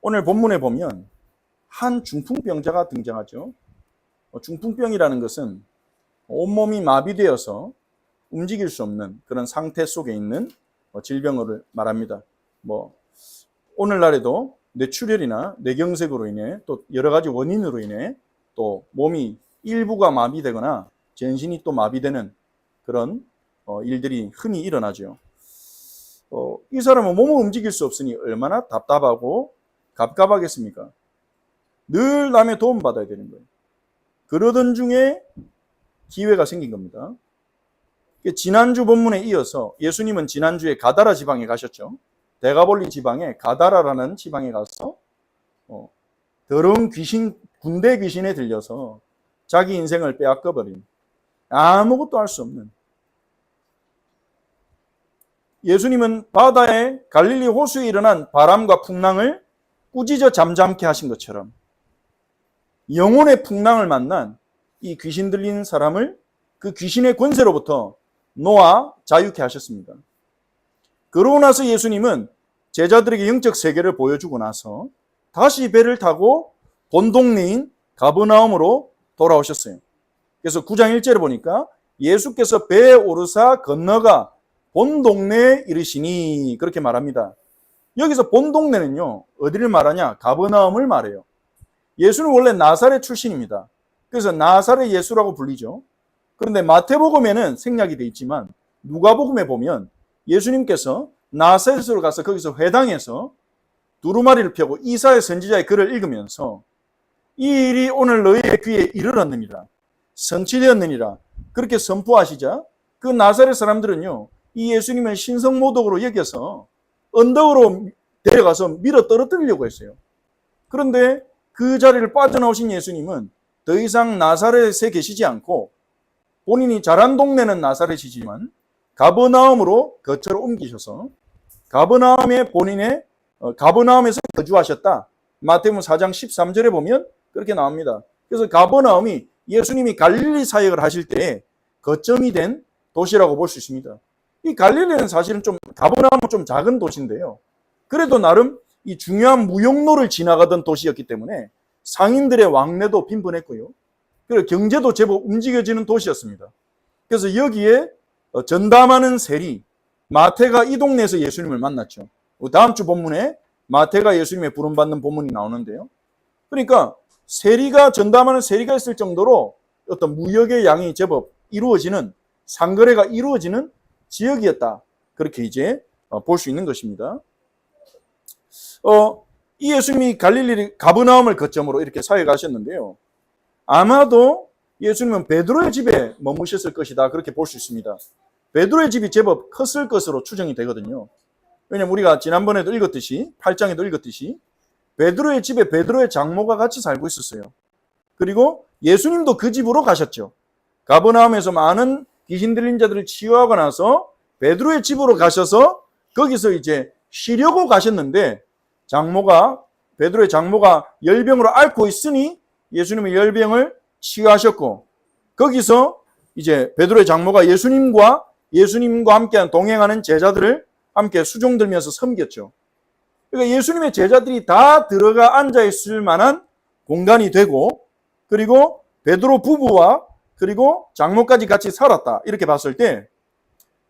오늘 본문에 보면 한 중풍병자가 등장하죠. 중풍병이라는 것은 온몸이 마비되어서 움직일 수 없는 그런 상태 속에 있는 질병을 말합니다. 오늘날에도 뇌출혈이나 뇌경색으로 인해 또 여러 가지 원인으로 인해 또 몸이 일부가 마비되거나 전신이 또 마비되는 그런 일들이 흔히 일어나죠. 이 사람은 몸을 움직일 수 없으니 얼마나 답답하고 갑갑하겠습니까? 늘 남의 도움 받아야 되는 거예요. 그러던 중에 기회가 생긴 겁니다. 지난주 본문에 이어서 예수님은 지난주에 가다라 지방에 가셨죠. 데가볼리 지방에 가다라라는 지방에 가서 더러운 군대 귀신에 들려서 자기 인생을 빼앗겨버린, 아무것도 할 수 없는, 예수님은 바다에 갈릴리 호수에 일어난 바람과 풍랑을 꾸짖어 잠잠케 하신 것처럼 영혼의 풍랑을 만난 이 귀신 들린 사람을 그 귀신의 권세로부터 놓아 자유케 하셨습니다. 그러고 나서 예수님은 제자들에게 영적 세계를 보여주고 나서 다시 배를 타고 본 동네인 가버나움으로 돌아오셨어요. 그래서 9장 1절에 보니까 예수께서 배에 오르사 건너가 본 동네에 이르시니 그렇게 말합니다. 여기서 본 동네는요, 어디를 말하냐? 가버나움을 말해요. 예수는 원래 나사렛 출신입니다. 그래서 나사렛 예수라고 불리죠. 그런데 마태복음에는 생략이 되어 있지만 누가복음에 보면 예수님께서 나사렛으로 가서 거기서 회당에서 두루마리를 펴고 이사야 선지자의 글을 읽으면서 이 일이 오늘 너희의 귀에 이르렀느니라, 성취되었느니라 그렇게 선포하시자 그 나사렛 사람들은요, 이 예수님을 신성모독으로 여겨서 언덕으로 데려가서 밀어 떨어뜨리려고 했어요. 그런데 그 자리를 빠져나오신 예수님은 더 이상 나사렛에 계시지 않고 본인이 자란 동네는 나사렛이지만 가버나움으로 거처를 옮기셔서 가버나움에서 거주하셨다. 마태복음 4장 13절에 보면 그렇게 나옵니다. 그래서 가버나움이 예수님이 갈릴리 사역을 하실 때에 거점이 된 도시라고 볼 수 있습니다. 이 갈릴리는 사실은 가버나움은 좀 작은 도시인데요. 그래도 나름 이 중요한 무역로를 지나가던 도시였기 때문에 상인들의 왕래도 빈번했고요. 그리고 경제도 제법 움직여지는 도시였습니다. 그래서 여기에 전담하는 세리 마태가 이 동네에서 예수님을 만났죠. 다음 주 본문에 마태가 예수님의 부름받는 본문이 나오는데요. 그러니까 전담하는 세리가 있을 정도로 어떤 무역의 양이 제법 이루어지는, 상거래가 이루어지는 지역이었다. 그렇게 이제 볼 수 있는 것입니다. 이 예수님이 갈릴리 가버나움을 거점으로 이렇게 사역하셨는데요. 아마도 예수님은 베드로의 집에 머무셨을 것이다. 그렇게 볼 수 있습니다. 베드로의 집이 제법 컸을 것으로 추정이 되거든요. 왜냐하면 우리가 지난번에도 읽었듯이 8장에도 읽었듯이 베드로의 집에 베드로의 장모가 같이 살고 있었어요. 그리고 예수님도 그 집으로 가셨죠. 가버나움에서 많은 귀신 들린 자들을 치유하고 나서 베드로의 집으로 가셔서 거기서 이제 쉬려고 가셨는데 베드로의 장모가 열병으로 앓고 있으니 예수님의 열병을 치유하셨고 거기서 이제 베드로의 장모가 예수님과 함께 동행하는 제자들을 함께 수종들면서 섬겼죠. 그러니까 예수님의 제자들이 다 들어가 앉아 있을 만한 공간이 되고 그리고 베드로 부부와 그리고 장모까지 같이 살았다. 이렇게 봤을 때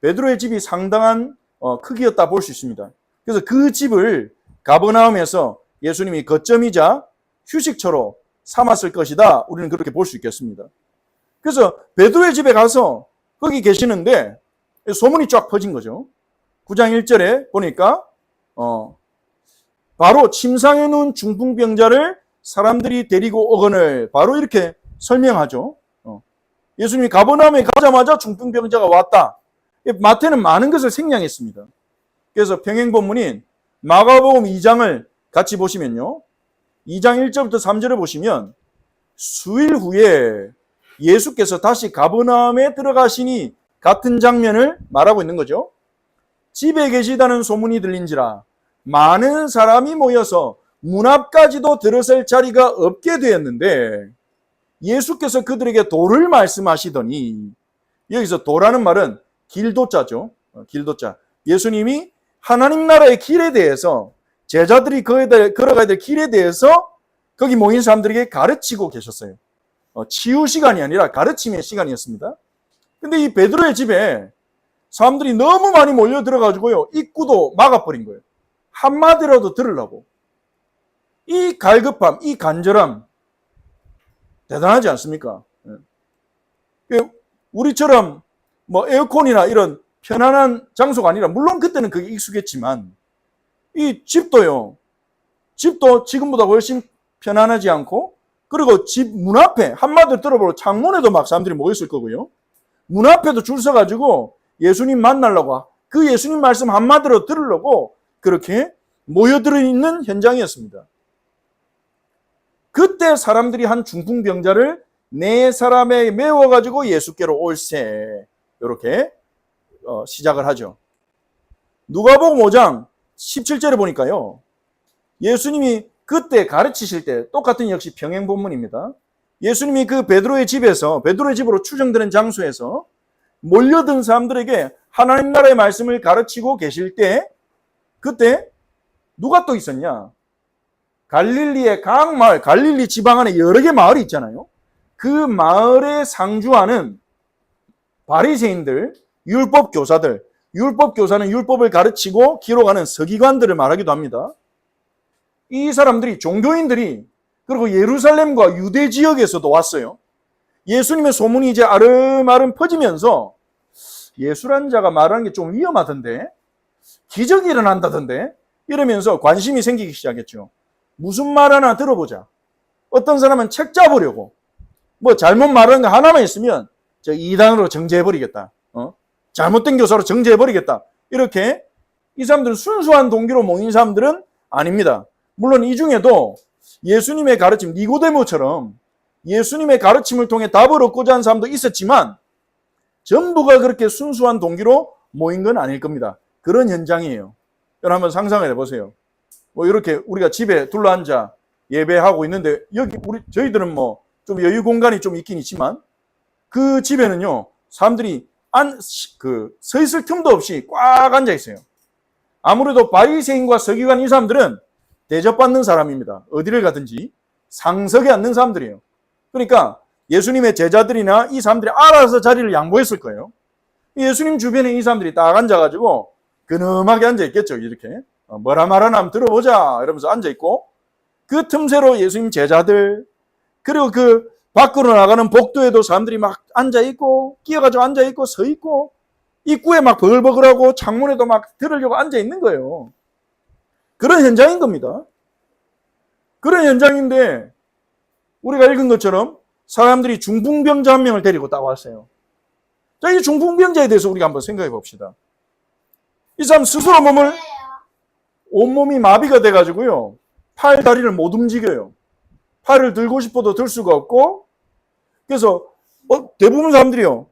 베드로의 집이 상당한 크기였다 볼 수 있습니다. 그래서 그 집을 가버나움에서 예수님이 거점이자 휴식처로 삼았을 것이다. 우리는 그렇게 볼 수 있겠습니다. 그래서 베드로의 집에 가서 거기 계시는데 소문이 쫙 퍼진 거죠. 9장 1절에 보니까 바로 침상에 누운 중풍병자를 사람들이 데리고 오거늘 바로 이렇게 설명하죠. 예수님이 가버나움에 가자마자 중풍병자가 왔다. 마태는 많은 것을 생략했습니다. 그래서 평행본문인 마가복음 2장을 같이 보시면요. 2장 1절부터 3절을 보시면 수일 후에 예수께서 다시 가버나움에 들어가시니 같은 장면을 말하고 있는 거죠. 집에 계시다는 소문이 들린지라 많은 사람이 모여서 문 앞까지도 들어설 자리가 없게 되었는데 예수께서 그들에게 도를 말씀하시더니 여기서 도라는 말은 길도자죠. 길도자. 예수님이 하나님 나라의 길에 대해서 제자들이 걸어가야 될 길에 대해서 거기 모인 사람들에게 가르치고 계셨어요. 치유 시간이 아니라 가르침의 시간이었습니다. 근데 이 베드로의 집에 사람들이 너무 많이 몰려 들어가지고요, 입구도 막아버린 거예요. 한마디라도 들으려고. 이 갈급함, 이 간절함 대단하지 않습니까? 우리처럼 뭐 에어컨이나 이런 편안한 장소가 아니라, 물론 그때는 그게 익숙했지만, 이 집도 지금보다 훨씬 편안하지 않고, 그리고 집 문 앞에 한마디로 들어보고 창문에도 막 사람들이 모였을 거고요. 문 앞에도 줄 서가지고 예수님 만나려고, 그 예수님 말씀 한마디로 들으려고 그렇게 모여들어 있는 현장이었습니다. 그때 사람들이 한 중풍병자를 네 사람에 메워가지고 예수께로 올세, 이렇게 시작을 하죠. 누가복음 5장 17절에 보니까요, 예수님이 그때 가르치실 때 똑같은 역시 병행 본문입니다. 예수님이 그 베드로의 집으로 추정되는 장소에서 몰려든 사람들에게 하나님 나라의 말씀을 가르치고 계실 때, 그때 누가 또 있었냐? 갈릴리의 각 마을, 갈릴리 지방 안에 여러 개 마을이 있잖아요. 그 마을에 상주하는 바리새인들, 율법 교사는 율법을 가르치고 기록하는 서기관들을 말하기도 합니다. 이 사람들이, 종교인들이, 그리고 예루살렘과 유대 지역에서도 왔어요. 예수님의 소문이 이제 아름아름 퍼지면서, 예수란 자가 말하는 게 좀 위험하던데, 기적이 일어난다던데, 이러면서 관심이 생기기 시작했죠. 무슨 말 하나 들어보자. 어떤 사람은 책 잡으려고, 뭐 잘못 말하는 거 하나만 있으면 저 이단으로 정죄해버리겠다, 잘못된 교사로 정죄해버리겠다, 이렇게. 이 사람들은 순수한 동기로 모인 사람들은 아닙니다. 물론 이 중에도 예수님의 가르침, 니고데모처럼 예수님의 가르침을 통해 답을 얻고자 하는 사람도 있었지만, 전부가 그렇게 순수한 동기로 모인 건 아닐 겁니다. 그런 현장이에요. 여러분 한번 상상을 해보세요. 뭐 이렇게 우리가 집에 둘러앉아 예배하고 있는데, 여기 저희들은 뭐 좀 여유 공간이 좀 있긴 있지만, 그 집에는요, 사람들이 서 있을 틈도 없이 꽉 앉아 있어요. 아무래도 바리새인과 서기관, 이 사람들은 대접받는 사람입니다. 어디를 가든지 상석에 앉는 사람들이에요. 그러니까 예수님의 제자들이나 이 사람들이 알아서 자리를 양보했을 거예요. 예수님 주변에 이 사람들이 딱 앉아가지고 근엄하게 앉아있겠죠. 이렇게 뭐라 말하나 한번 들어보자 이러면서 앉아있고, 그 틈새로 예수님 제자들, 그리고 그 밖으로 나가는 복도에도 사람들이 막 앉아있고, 끼어가지고 앉아있고, 서있고, 입구에 막 버글버글하고 창문에도 막 들으려고 앉아있는 거예요. 그런 현장인 겁니다. 그런 현장인데, 우리가 읽은 것처럼 사람들이 중풍병자 한 명을 데리고 딱 왔어요. 자, 이 중풍병자에 대해서 우리가 한번 생각해 봅시다. 이 사람 스스로 온몸이 마비가 돼가지고요, 팔, 다리를 못 움직여요. 팔을 들고 싶어도 들 수가 없고, 그래서 대부분 사람들이요,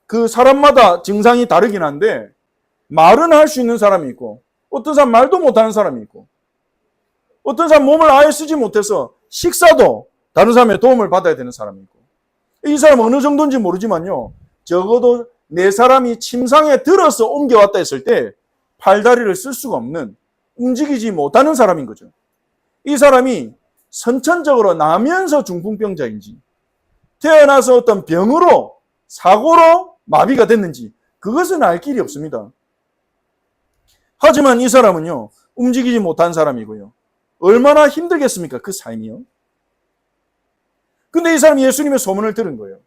그 사람마다 증상이 다르긴 한데, 말은 할 수 있는 사람이 있고, 어떤 사람 말도 못하는 사람이 있고, 어떤 사람 몸을 아예 쓰지 못해서 식사도 다른 사람의 도움을 받아야 되는 사람이 있고, 이 사람 어느 정도인지 모르지만요, 적어도 네 사람이 침상에 들어서 옮겨왔다 했을 때 팔다리를 쓸 수가 없는, 움직이지 못하는 사람인 거죠. 이 사람이 선천적으로 나면서 중풍병자인지, 태어나서 어떤 병으로, 사고로 마비가 됐는지, 그것은 알 길이 없습니다. 하지만 이 사람은요, 움직이지 못한 사람이고요, 얼마나 힘들겠습니까? 그 삶이요. 근데 이 사람이 예수님의 소문을 들은 거예요.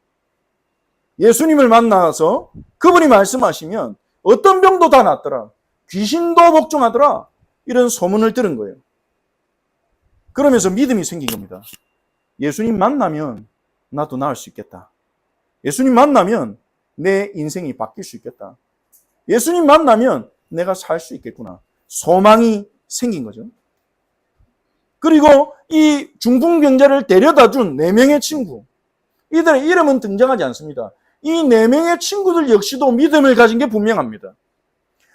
예수님을 만나서 그분이 말씀하시면 어떤 병도 다 낫더라, 귀신도 복종하더라, 이런 소문을 들은 거예요. 그러면서 믿음이 생긴 겁니다. 예수님 만나면 나도 나을 수 있겠다. 예수님 만나면 내 인생이 바뀔 수 있겠다. 예수님 만나면 내가 살 수 있겠구나. 소망이 생긴 거죠. 그리고 이 중풍병자를 데려다 준 4명의 친구, 이들의 이름은 등장하지 않습니다. 이 4명의 친구들 역시도 믿음을 가진 게 분명합니다.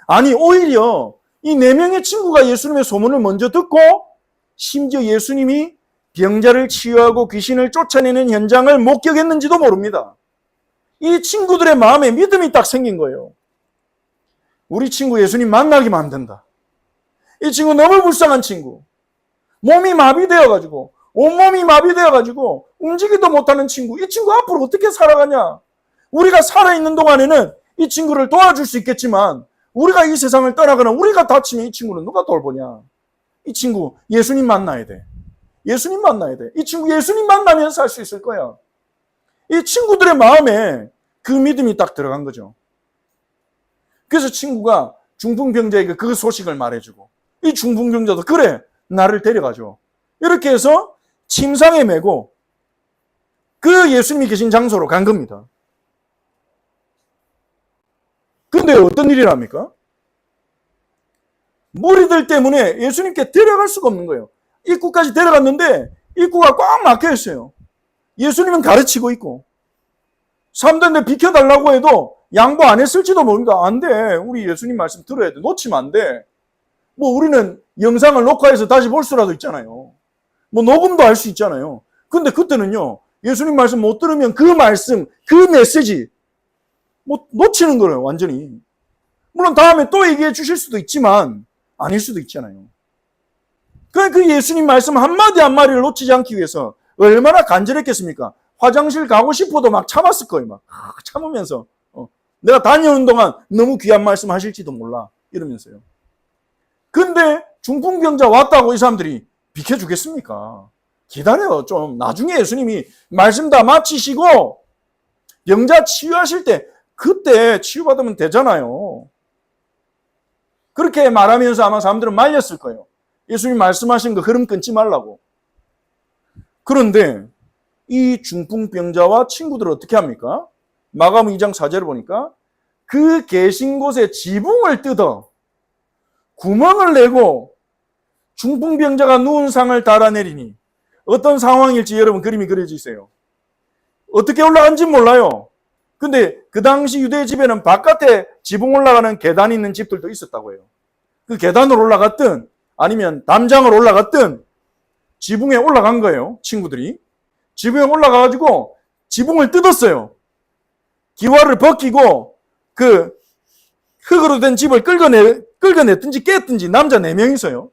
아니, 오히려 이 4명의 친구가 예수님의 소문을 먼저 듣고, 심지어 예수님이 병자를 치유하고 귀신을 쫓아내는 현장을 목격했는지도 모릅니다. 이 친구들의 마음에 믿음이 딱 생긴 거예요. 우리 친구 예수님 만나기만 하면 된다. 이 친구 너무 불쌍한 친구. 몸이 마비되어가지고, 온몸이 마비되어가지고, 움직이도 못하는 친구. 이 친구 앞으로 어떻게 살아가냐? 우리가 살아있는 동안에는 이 친구를 도와줄 수 있겠지만, 우리가 이 세상을 떠나거나 우리가 다치면 이 친구는 누가 돌보냐? 이 친구 예수님 만나야 돼. 예수님 만나야 돼. 이 친구 예수님 만나면 살 수 있을 거야. 이 친구들의 마음에 그 믿음이 딱 들어간 거죠. 그래서 친구가 중풍병자에게 그 소식을 말해주고, 이 중풍병자도 그래, 나를 데려가줘. 이렇게 해서 침상에 메고 그 예수님이 계신 장소로 간 겁니다. 근데 어떤 일이랍니까? 무리들 때문에 예수님께 데려갈 수가 없는 거예요. 입구까지 데려갔는데 입구가 꽉 막혀 있어요. 예수님은 가르치고 있고, 사람들한테 비켜달라고 해도 양보 안 했을지도 모릅니다. 안 돼. 우리 예수님 말씀 들어야 돼. 놓치면 안 돼. 뭐 우리는 영상을 녹화해서 다시 볼 수라도 있잖아요. 뭐 녹음도 할 수 있잖아요. 근데 그때는요, 예수님 말씀 못 들으면 그 말씀, 그 메시지 뭐 놓치는 거예요. 완전히. 물론 다음에 또 얘기해 주실 수도 있지만 아닐 수도 있잖아요. 그 예수님 말씀 한마디 한마디를 놓치지 않기 위해서 얼마나 간절했겠습니까? 화장실 가고 싶어도 막 참았을 거예요. 막 참으면서 내가 다녀오는 동안 너무 귀한 말씀 하실지도 몰라 이러면서요. 근데 중풍병자 왔다고 이 사람들이 비켜주겠습니까? 기다려. 좀 나중에 예수님이 말씀 다 마치시고 병자 치유하실 때 그때 치유받으면 되잖아요. 그렇게 말하면서 아마 사람들은 말렸을 거예요. 예수님 말씀하신 거 흐름 끊지 말라고. 그런데 이 중풍병자와 친구들을 어떻게 합니까? 마가복음 2장 4절을 보니까 그 계신 곳에 지붕을 뜯어 구멍을 내고 중풍병자가 누운 상을 달아내리니, 어떤 상황일지 여러분 그림이 그려져 있어요. 어떻게 올라간지 몰라요. 근데 그 당시 유대 집에는 바깥에 지붕 올라가는 계단이 있는 집들도 있었다고 해요. 그 계단으로 올라갔든 아니면 담장으로 올라갔든 지붕에 올라간 거예요. 친구들이. 지붕에 올라가가지고 지붕을 뜯었어요. 기와를 벗기고 그 흙으로 된 집을 끌어냈든지 깼든지 남자 4명이서요.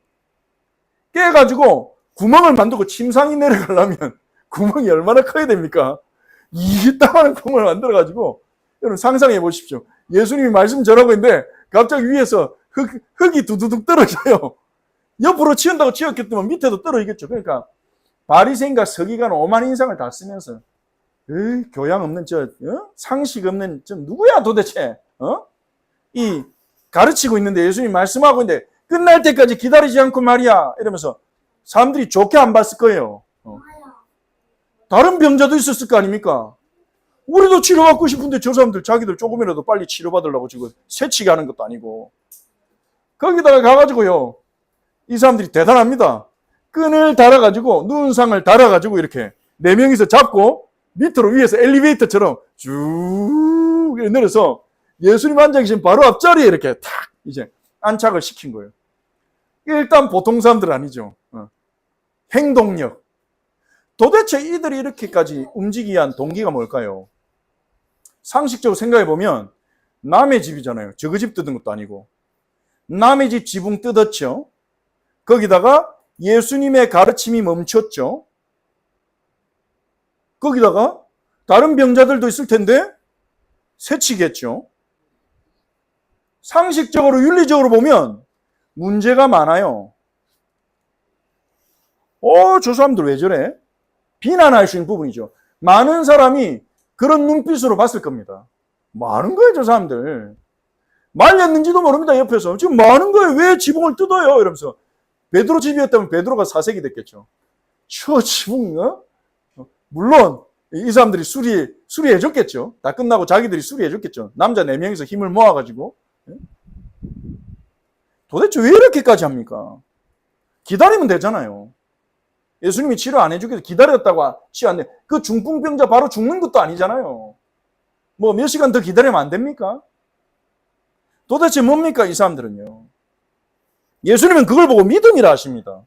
깨가지고 구멍을 만들고 침상이 내려가려면 구멍이 얼마나 커야 됩니까? 이따만한 구멍을 만들어가지고, 여러분 상상해 보십시오. 예수님이 말씀 전하고 있는데 갑자기 위에서 흙이 두두둑 떨어져요. 옆으로 치운다고 치웠겠지만 밑에도 떨어지겠죠. 그러니까 바리새인과 서기관 오만 인상을 다 쓰면서 교양 없는 상식 없는 누구야 도대체? 이 가르치고 있는데 예수님이 말씀하고 있는데 끝날 때까지 기다리지 않고 말이야 이러면서 사람들이 좋게 안 봤을 거예요. 다른 병자도 있었을 거 아닙니까? 우리도 치료받고 싶은데 저 사람들 자기들 조금이라도 빨리 치료받으려고 지금 새치기 하는 것도 아니고. 거기다가 가가지고요, 이 사람들이 대단합니다. 끈을 달아가지고 누운 상을 달아가지고 이렇게 4명이서 잡고 밑으로 위에서 엘리베이터처럼 쭉 내려서 예수님 앉아 계신 바로 앞자리에 이렇게 탁 이제 안착을 시킨 거예요. 일단 보통 사람들 아니죠. 행동력. 도대체 이들이 이렇게까지 움직이게 한 동기가 뭘까요? 상식적으로 생각해 보면 남의 집이잖아요. 저거 집 뜯은 것도 아니고. 남의 집 지붕 뜯었죠. 거기다가 예수님의 가르침이 멈췄죠. 거기다가 다른 병자들도 있을 텐데 새치겠죠. 상식적으로 윤리적으로 보면 문제가 많아요. 저 사람들 왜 저래? 비난할 수 있는 부분이죠. 많은 사람이 그런 눈빛으로 봤을 겁니다. 뭐 하는 거예요, 저 사람들? 말렸는지도 모릅니다, 옆에서. 지금 뭐 하는 거예요? 왜 지붕을 뜯어요? 이러면서. 베드로 집이었다면 베드로가 사색이 됐겠죠. 저 지붕, 물론 이 사람들이 수리해줬겠죠. 다 끝나고 자기들이 수리해줬겠죠. 남자 4명이서 힘을 모아가지고. 도대체 왜 이렇게까지 합니까? 기다리면 되잖아요. 예수님이 치료 안 해주겠다 기다렸다고 치료 안 돼. 그 중풍병자 바로 죽는 것도 아니잖아요. 뭐 몇 시간 더 기다리면 안 됩니까? 도대체 뭡니까 이 사람들은요. 예수님은 그걸 보고 믿음이라 하십니다.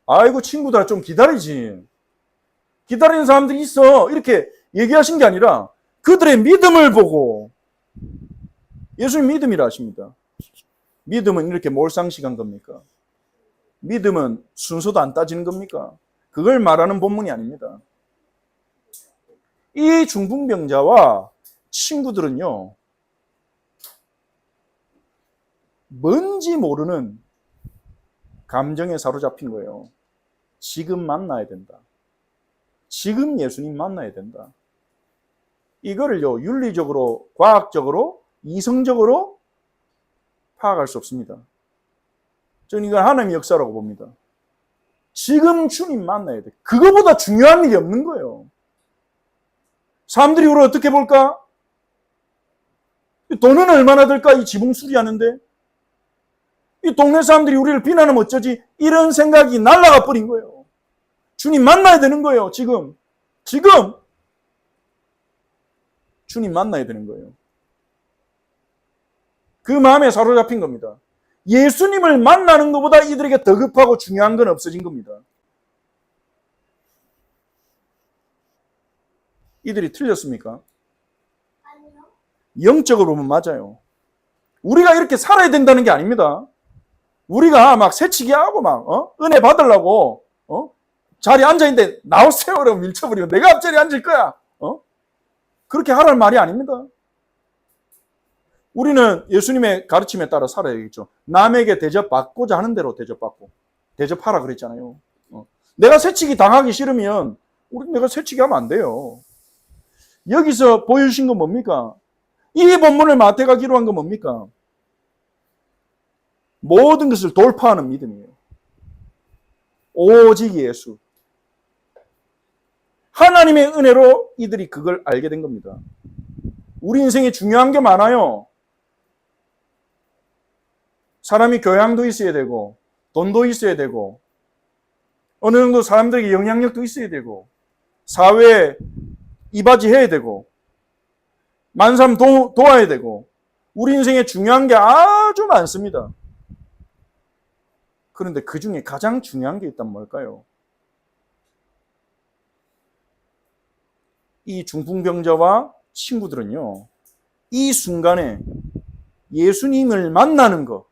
아이고 친구들아 좀 기다리지. 기다리는 사람들이 있어. 이렇게 얘기하신 게 아니라 그들의 믿음을 보고 예수님 믿음이라 하십니다. 믿음은 이렇게 몰상식한 겁니까? 믿음은 순서도 안 따지는 겁니까? 그걸 말하는 본문이 아닙니다. 이 중풍병자와 친구들은요, 뭔지 모르는 감정에 사로잡힌 거예요. 지금 만나야 된다. 지금 예수님 만나야 된다. 이거를요, 윤리적으로, 과학적으로, 이성적으로 파악할 수 없습니다. 저는 이건 하나님의 역사라고 봅니다. 지금 주님 만나야 돼. 그거보다 중요한 일이 없는 거예요. 사람들이 우리를 어떻게 볼까? 돈은 얼마나 들까? 이 지붕 수리하는데. 이 동네 사람들이 우리를 비난하면 어쩌지? 이런 생각이 날아가 버린 거예요. 주님 만나야 되는 거예요. 지금 주님 만나야 되는 거예요. 그 마음에 사로잡힌 겁니다. 예수님을 만나는 것보다 이들에게 더 급하고 중요한 건 없어진 겁니다. 이들이 틀렸습니까? 아니요. 영적으로 보면 맞아요. 우리가 이렇게 살아야 된다는 게 아닙니다. 우리가 막 새치기 하고 막 은혜 받으려고 자리에 앉아있는데 나오세요 라고 밀쳐버리면 내가 앞자리에 앉을 거야. 그렇게 하라는 말이 아닙니다. 우리는 예수님의 가르침에 따라 살아야겠죠. 남에게 대접받고자 하는 대로 대접받고 대접하라 그랬잖아요. 내가 새치기 당하기 싫으면 내가 새치기 하면 안 돼요. 여기서 보여주신 건 뭡니까? 이 본문을 마태가 기록한 건 뭡니까? 모든 것을 돌파하는 믿음이에요. 오직 예수. 하나님의 은혜로 이들이 그걸 알게 된 겁니다. 우리 인생에 중요한 게 많아요. 사람이 교양도 있어야 되고 돈도 있어야 되고 어느 정도 사람들에게 영향력도 있어야 되고 사회에 이바지해야 되고 많은 사람 도와야 되고 우리 인생에 중요한 게 아주 많습니다. 그런데 그 중에 가장 중요한 게 있다면 뭘까요? 이 중풍병자와 친구들은요, 이 순간에 예수님을 만나는 거,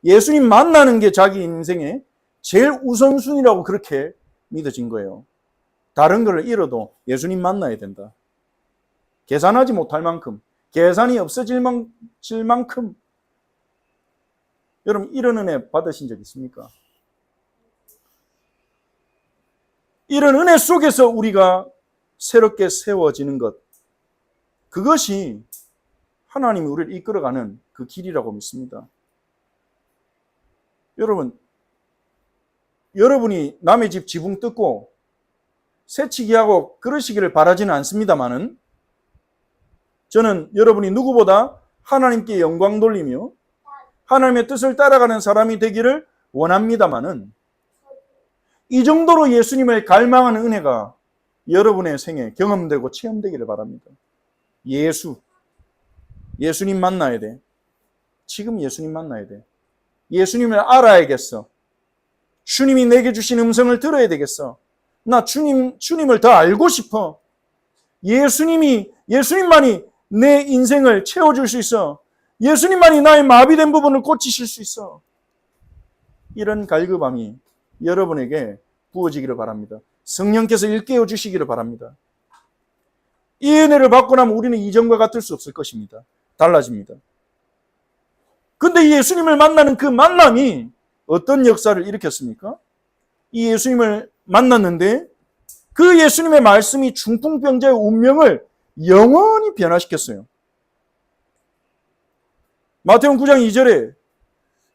예수님 만나는 게 자기 인생의 제일 우선순위라고 그렇게 믿어진 거예요. 다른 걸 잃어도 예수님 만나야 된다. 계산하지 못할 만큼, 계산이 없어질 만큼. 여러분, 이런 은혜 받으신 적 있습니까? 이런 은혜 속에서 우리가 새롭게 세워지는 것, 그것이 하나님이 우리를 이끌어가는 그 길이라고 믿습니다. 여러분이 남의 집 지붕 뜯고 새치기하고 그러시기를 바라지는 않습니다만은 저는 여러분이 누구보다 하나님께 영광 돌리며 하나님의 뜻을 따라가는 사람이 되기를 원합니다만은 이 정도로 예수님을 갈망하는 은혜가 여러분의 생에 경험되고 체험되기를 바랍니다. 예수님 만나야 돼. 지금 예수님 만나야 돼. 예수님을 알아야겠어. 주님이 내게 주신 음성을 들어야 되겠어. 나 주님을 더 알고 싶어. 예수님만이 내 인생을 채워줄 수 있어. 예수님만이 나의 마비된 부분을 고치실 수 있어. 이런 갈급함이 여러분에게 부어지기를 바랍니다. 성령께서 일깨워 주시기를 바랍니다. 이 은혜를 받고 나면 우리는 이전과 같을 수 없을 것입니다. 달라집니다. 근데 예수님을 만나는 그 만남이 어떤 역사를 일으켰습니까? 이 예수님을 만났는데 그 예수님의 말씀이 중풍병자의 운명을 영원히 변화시켰어요. 마태복음 9장 2절에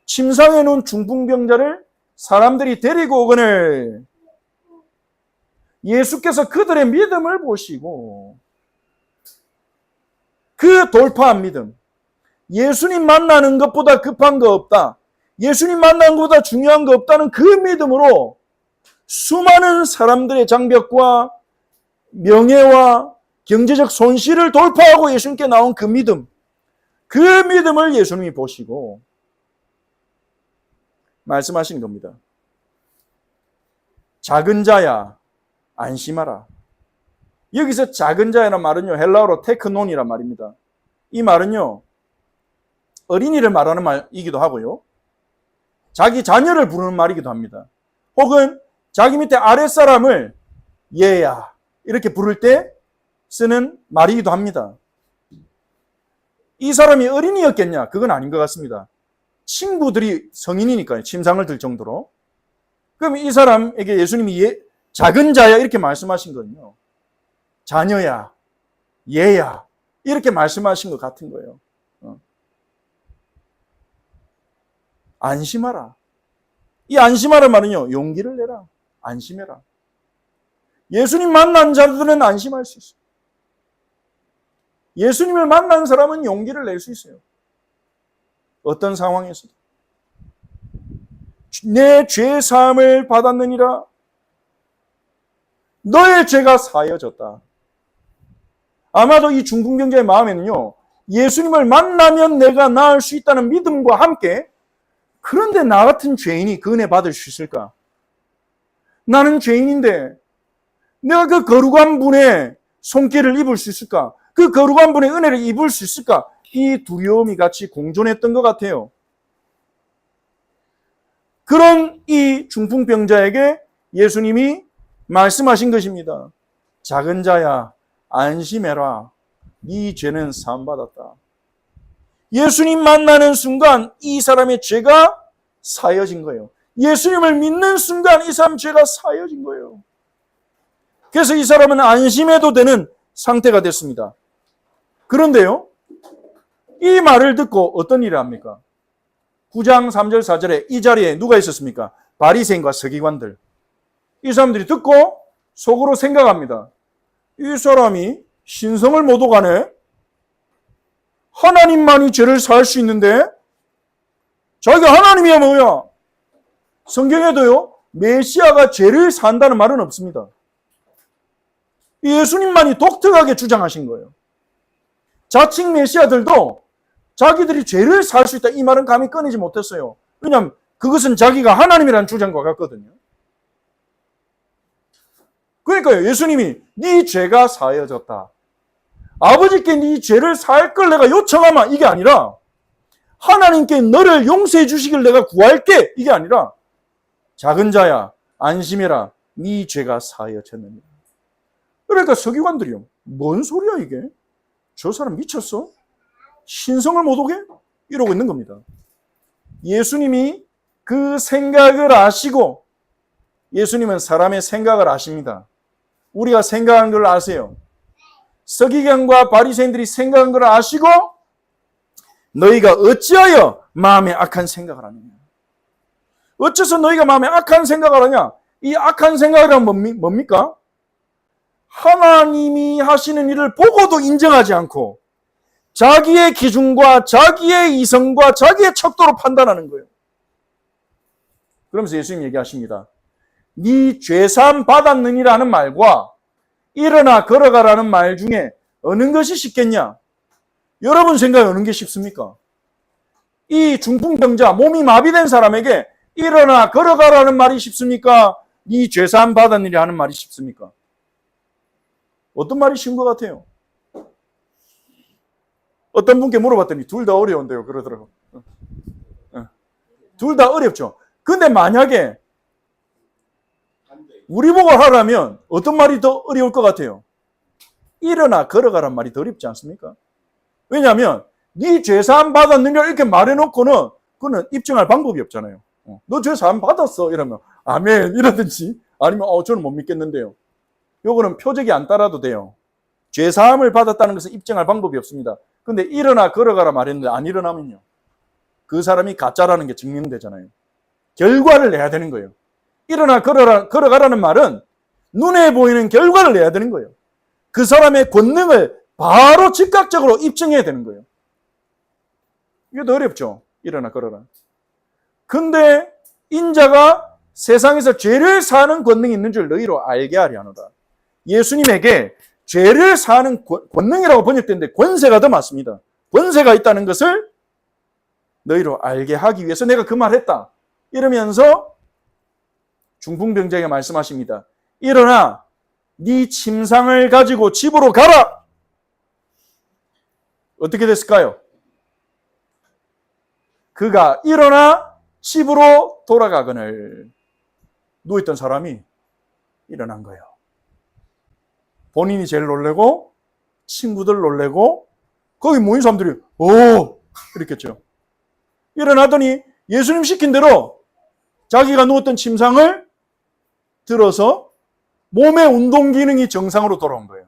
침상에 누운 중풍병자를 사람들이 데리고 오거늘 예수께서 그들의 믿음을 보시고 그 돌파한 믿음, 예수님 만나는 것보다 급한 거 없다, 예수님 만나는 것보다 중요한 거 없다는 그 믿음으로 수많은 사람들의 장벽과 명예와 경제적 손실을 돌파하고 예수님께 나온 그 믿음, 그 믿음을 예수님이 보시고 말씀하시는 겁니다. 작은 자야 안심하라. 여기서 작은 자라는 말은요, 헬라어로 테크논이란 말입니다. 이 말은요, 어린이를 말하는 말이기도 하고요. 자기 자녀를 부르는 말이기도 합니다. 혹은 자기 밑에 아랫사람을 얘야 이렇게 부를 때 쓰는 말이기도 합니다. 이 사람이 어린이였겠냐? 그건 아닌 것 같습니다. 친구들이 성인이니까요. 침상을 들 정도로. 그럼 이 사람에게 예수님이 작은 자야 이렇게 말씀하신 거는요. 자녀야, 얘야 이렇게 말씀하신 것 같은 거예요. 안심하라. 이 안심하라 말은요. 용기를 내라. 안심해라. 예수님 만난 자들은 안심할 수 있어요. 예수님을 만난 사람은 용기를 낼 수 있어요. 어떤 상황에서도. 내 죄 사함을 받았느니라. 너의 죄가 사여졌다. 아마도 이 중풍병자의 마음에는요. 예수님을 만나면 내가 나을 수 있다는 믿음과 함께 그런데 나 같은 죄인이 그 은혜 받을 수 있을까? 나는 죄인인데 내가 그 거룩한 분의 손길을 입을 수 있을까? 그 거룩한 분의 은혜를 입을 수 있을까? 이 두려움이 같이 공존했던 것 같아요. 그런 이 중풍병자에게 예수님이 말씀하신 것입니다. 작은 자야 안심해라. 네 죄는 사함받았다. 예수님 만나는 순간 이 사람의 죄가 사여진 거예요. 예수님을 믿는 순간 이 사람 죄가 사여진 거예요. 그래서 이 사람은 안심해도 되는 상태가 됐습니다. 그런데요, 이 말을 듣고 어떤 일을 합니까? 9장 3절 4절에 이 자리에 누가 있었습니까? 바리새인과 서기관들. 이 사람들이 듣고 속으로 생각합니다. 이 사람이 신성을 못 오가네? 하나님만이 죄를 사할 수 있는데 자기가 하나님이야 뭐야? 성경에도요, 메시아가 죄를 산다는 말은 없습니다. 예수님만이 독특하게 주장하신 거예요. 자칭 메시아들도 자기들이 죄를 살 수 있다 이 말은 감히 꺼내지 못했어요. 왜냐하면 그것은 자기가 하나님이라는 주장과 같거든요. 그러니까요, 예수님이 네 죄가 사여졌다. 아버지께 네 죄를 사할 걸 내가 요청하면 이게 아니라 하나님께 너를 용서해 주시길 내가 구할게 이게 아니라 작은 자야 안심해라 네 죄가 사여졌느니라. 그러니까 서기관들이요, 뭔 소리야 이게? 저 사람 미쳤어? 신성을 못 오게? 이러고 있는 겁니다. 예수님이 그 생각을 아시고, 예수님은 사람의 생각을 아십니다. 우리가 생각한 걸 아세요. 서기관과 바리새인들이 생각한 걸 아시고 너희가 어찌하여 마음에 악한 생각을 하느냐. 어째서 너희가 마음에 악한 생각을 하냐. 이 악한 생각이란 뭡니까? 하나님이 하시는 일을 보고도 인정하지 않고 자기의 기준과 자기의 이성과 자기의 척도로 판단하는 거예요. 그러면서 예수님 얘기하십니다. 네 죄사함 받았느니라는 말과 일어나 걸어가라는 말 중에 어느 것이 쉽겠냐? 여러분 생각에 어느 게 쉽습니까? 이 중풍병자, 몸이 마비된 사람에게 일어나 걸어가라는 말이 쉽습니까? 네 죄사함 받았느니 하는 말이 쉽습니까? 어떤 말이 쉬운 것 같아요? 어떤 분께 물어봤더니 둘 다 어려운데요 그러더라고. 둘 다 어렵죠. 근데 만약에 우리 보고 하라면 어떤 말이 더 어려울 것 같아요? 일어나 걸어가란 말이 더 어렵지 않습니까? 왜냐하면 네 죄사함 받았느냐 이렇게 말해놓고는 그거는 입증할 방법이 없잖아요. 너 죄사함 받았어 이러면 아멘 이러든지 아니면 저는 못 믿겠는데요. 요거는 표적이 안 따라도 돼요. 죄사함을 받았다는 것을 입증할 방법이 없습니다. 근데 일어나 걸어가라 말했는데 안 일어나면요, 그 사람이 가짜라는 게 증명되잖아요. 결과를 내야 되는 거예요. 일어나 걸어가라는 말은 눈에 보이는 결과를 내야 되는 거예요. 그 사람의 권능을 바로 즉각적으로 입증해야 되는 거예요. 이게 더 어렵죠. 일어나 걸어라. 근데 인자가 세상에서 죄를 사는 권능이 있는 줄 너희로 알게 하려 하노라. 예수님에게 죄를 사는 권능이라고 번역되는데 권세가 더 맞습니다. 권세가 있다는 것을 너희로 알게 하기 위해서 내가 그 말 했다. 이러면서 중풍병자에게 말씀하십니다. 일어나 네 침상을 가지고 집으로 가라. 어떻게 됐을까요? 그가 일어나 집으로 돌아가거늘. 누워있던 사람이 일어난 거예요. 본인이 제일 놀래고 친구들 놀래고 거기 모인 사람들이 오! 이랬겠죠. 일어나더니 예수님 시킨 대로 자기가 누웠던 침상을 들어서 몸의 운동 기능이 정상으로 돌아온 거예요.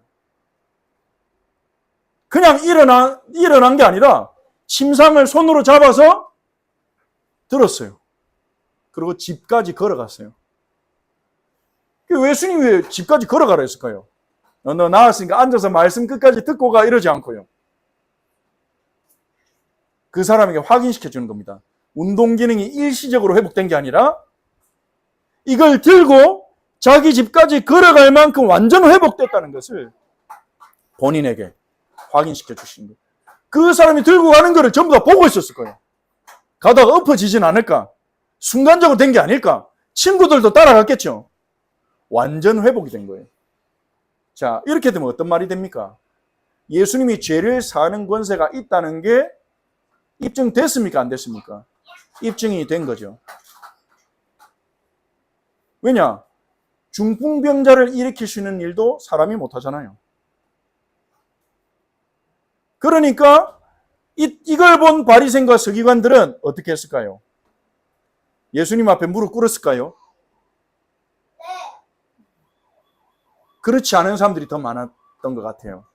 그냥 일어난 게 아니라 침상을 손으로 잡아서 들었어요. 그리고 집까지 걸어갔어요. 예수님이 왜 집까지 걸어가라 했을까요? 너 나왔으니까 앉아서 말씀 끝까지 듣고 가 이러지 않고요. 그 사람에게 확인시켜 주는 겁니다. 운동 기능이 일시적으로 회복된 게 아니라 이걸 들고 자기 집까지 걸어갈 만큼 완전 회복됐다는 것을 본인에게 확인시켜 주신 거예요. 그 사람이 들고 가는 거를 전부 다 보고 있었을 거예요. 가다가 엎어지진 않을까? 순간적으로 된 게 아닐까? 친구들도 따라갔겠죠. 완전 회복이 된 거예요. 자, 이렇게 되면 어떤 말이 됩니까? 예수님이 죄를 사하는 권세가 있다는 게 입증됐습니까? 안 됐습니까? 입증이 된 거죠. 왜냐? 중풍병자를 일으킬 수 있는 일도 사람이 못하잖아요. 그러니까 이걸 본 바리새인과 서기관들은 어떻게 했을까요? 예수님 앞에 무릎 꿇었을까요? 그렇지 않은 사람들이 더 많았던 것 같아요.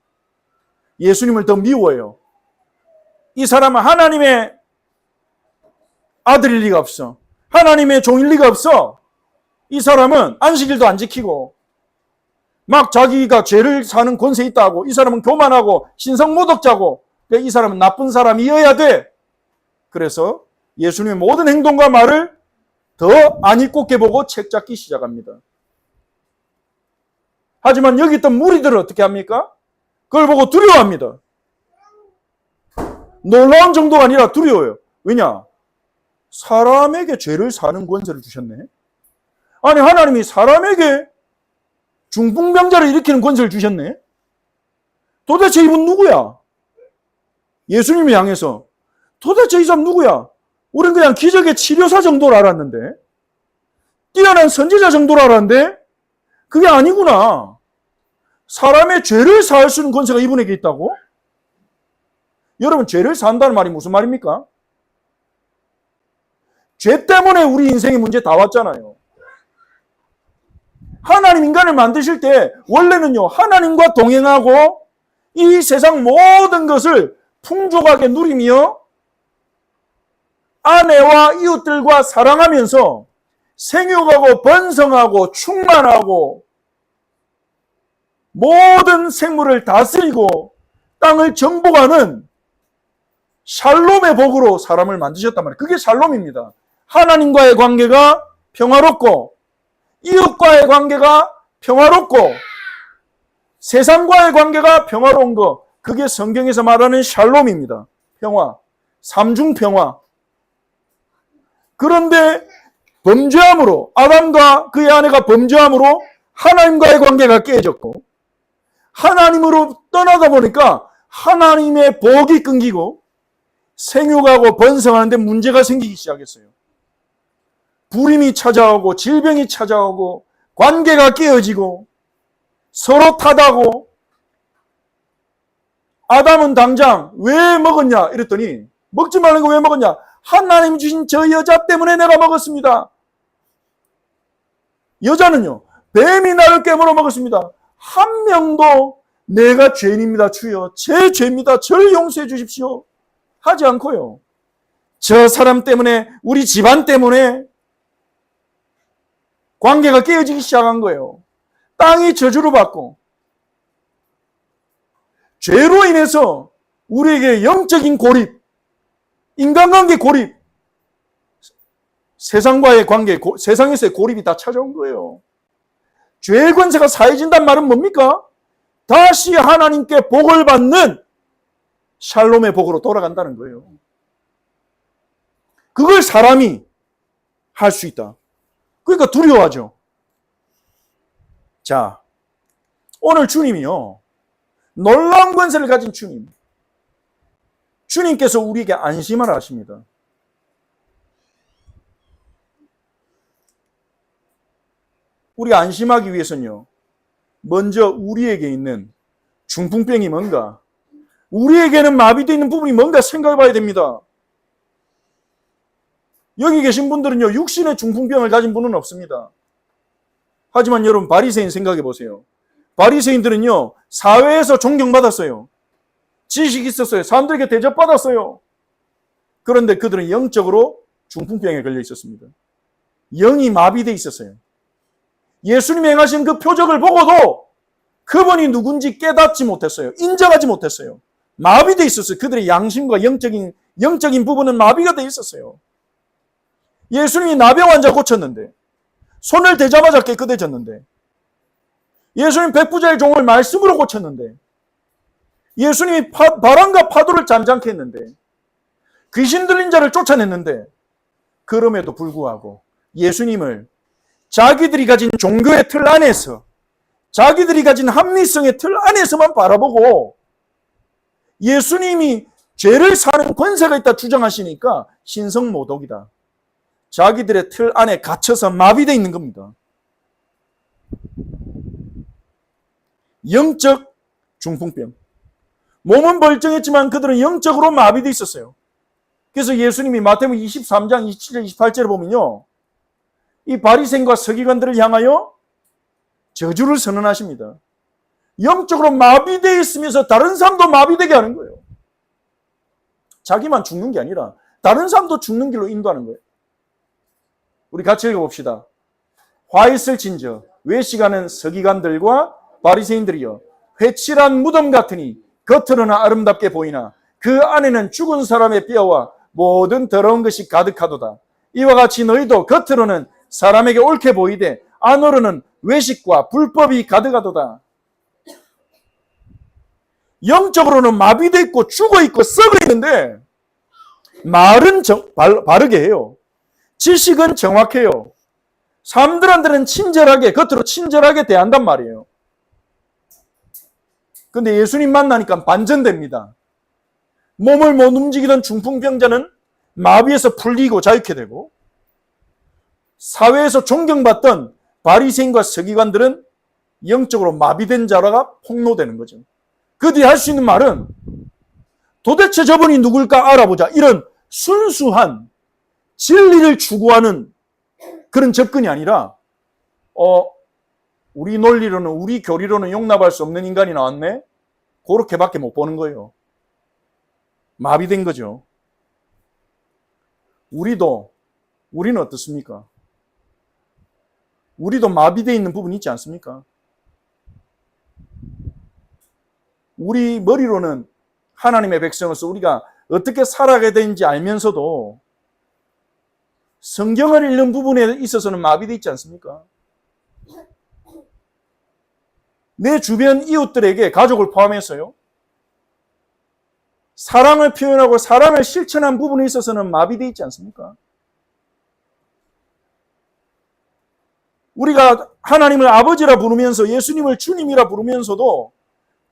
예수님을 더 미워해요. 이 사람은 하나님의 아들일 리가 없어. 하나님의 종일 리가 없어. 이 사람은 안식일도 안 지키고 막 자기가 죄를 사는 권세 있다고, 이 사람은 교만하고 신성모독자고, 이 사람은 나쁜 사람이어야 돼. 그래서 예수님의 모든 행동과 말을 더 안 입곱게 보고 책잡기 시작합니다. 하지만 여기 있던 무리들은 어떻게 합니까? 그걸 보고 두려워합니다. 놀라운 정도가 아니라 두려워요. 왜냐? 사람에게 죄를 사는 권세를 주셨네. 아니, 하나님이 사람에게 중풍병자를 일으키는 권세를 주셨네. 도대체 이분 누구야? 예수님을 향해서 도대체 이 사람 누구야? 우린 그냥 기적의 치료사 정도로 알았는데, 뛰어난 선지자 정도로 알았는데 그게 아니구나. 사람의 죄를 사할 수 있는 권세가 이분에게 있다고? 여러분, 죄를 사한다는 말이 무슨 말입니까? 죄 때문에 우리 인생의 문제 다 왔잖아요. 하나님 인간을 만드실 때 원래는요, 하나님과 동행하고 이 세상 모든 것을 풍족하게 누리며 아내와 이웃들과 사랑하면서 생육하고 번성하고 충만하고 모든 생물을 다스리고 땅을 정복하는 샬롬의 복으로 사람을 만드셨단 말이에요. 그게 샬롬입니다. 하나님과의 관계가 평화롭고 이웃과의 관계가 평화롭고 세상과의 관계가 평화로운 거, 그게 성경에서 말하는 샬롬입니다. 평화, 삼중 평화. 그런데 범죄함으로, 아담과 그의 아내가 범죄함으로 하나님과의 관계가 깨졌고, 하나님으로 떠나다 보니까 하나님의 복이 끊기고 생육하고 번성하는데 문제가 생기기 시작했어요. 불임이 찾아오고 질병이 찾아오고 관계가 깨어지고 서로 탓하고, 아담은 당장 왜 먹었냐 이랬더니, 먹지 말는 거 왜 먹었냐? 하나님 주신 저 여자 때문에 내가 먹었습니다. 여자는요, 뱀이 나를 깨물어 먹었습니다. 한 명도 내가 죄인입니다 주여, 제 죄입니다, 저를 용서해 주십시오 하지 않고요, 저 사람 때문에, 우리 집안 때문에 관계가 깨어지기 시작한 거예요. 땅이 저주를 받고, 죄로 인해서 우리에게 영적인 고립, 인간관계 고립, 세상과의 관계, 세상에서의 고립이 다 찾아온 거예요. 죄의 권세가 사해진단 말은 뭡니까? 다시 하나님께 복을 받는 샬롬의 복으로 돌아간다는 거예요. 그걸 사람이 할 수 있다. 그러니까 두려워하죠. 자, 오늘 주님이요, 놀라운 권세를 가진 주님, 주님께서 우리에게 안심하라 하십니다. 우리가 안심하기 위해서는요, 먼저 우리에게 있는 중풍병이 뭔가, 우리에게는 마비되어 있는 부분이 뭔가 생각해 봐야 됩니다. 여기 계신 분들은요, 육신의 중풍병을 가진 분은 없습니다. 하지만 여러분, 바리새인 생각해 보세요. 바리새인들은요, 사회에서 존경받았어요. 지식이 있었어요. 사람들에게 대접받았어요. 그런데 그들은 영적으로 중풍병에 걸려 있었습니다. 영이 마비되어 있었어요. 예수님이 행하신 그 표적을 보고도 그분이 누군지 깨닫지 못했어요. 인정하지 못했어요. 마비되어 있었어요. 그들의 양심과 영적인 부분은 마비가 되어 있었어요. 예수님이 나병 환자 고쳤는데, 손을 대자마자 깨끗해졌는데, 예수님 백부자의 종을 말씀으로 고쳤는데, 예수님이 바람과 파도를 잠잠케 했는데, 귀신 들린 자를 쫓아냈는데, 그럼에도 불구하고 예수님을 자기들이 가진 종교의 틀 안에서, 자기들이 가진 합리성의 틀 안에서만 바라보고 예수님이 죄를 사는 권세가 있다 주장하시니까 신성모독이다. 자기들의 틀 안에 갇혀서 마비되어 있는 겁니다. 영적 중풍병. 몸은 멀쩡했지만 그들은 영적으로 마비되어 있었어요. 그래서 예수님이 마태복음 23장 27절 28절을 보면요, 이 바리새인과 서기관들을 향하여 저주를 선언하십니다. 영적으로 마비되어 있으면서 다른 사람도 마비되게 하는 거예요. 자기만 죽는 게 아니라 다른 사람도 죽는 길로 인도하는 거예요. 우리 같이 읽어봅시다. 화 있을진저 외식하는 서기관들과 바리새인들이여, 회칠한 무덤 같으니 겉으로는 아름답게 보이나 그 안에는 죽은 사람의 뼈와 모든 더러운 것이 가득하도다. 이와 같이 너희도 겉으로는 사람에게 옳게 보이되 안으로는 외식과 불법이 가득하도다. 영적으로는 마비되어 있고 죽어 있고 썩어 있는데 말은 바르게 해요. 지식은 정확해요. 사람들한테는 친절하게, 겉으로 친절하게 대한단 말이에요. 근데 예수님 만나니까 반전됩니다. 몸을 못 움직이던 중풍병자는 마비에서 풀리고 자유케 되고, 사회에서 존경받던 바리새인과 서기관들은 영적으로 마비된 자라가 폭로되는 거죠. 그들이 할 수 있는 말은 도대체 저분이 누굴까 알아보자, 이런 순수한 진리를 추구하는 그런 접근이 아니라 우리 논리로는, 우리 교리로는 용납할 수 없는 인간이 나왔네? 그렇게밖에 못 보는 거예요. 마비된 거죠. 우리는 어떻습니까? 우리도 마비되어 있는 부분이 있지 않습니까? 우리 머리로는 하나님의 백성으로서 우리가 어떻게 살아가야 되는지 알면서도 성경을 읽는 부분에 있어서는 마비되어 있지 않습니까? 내 주변 이웃들에게, 가족을 포함해서요, 사랑을 표현하고 사랑을 실천한 부분에 있어서는 마비되어 있지 않습니까? 우리가 하나님을 아버지라 부르면서 예수님을 주님이라 부르면서도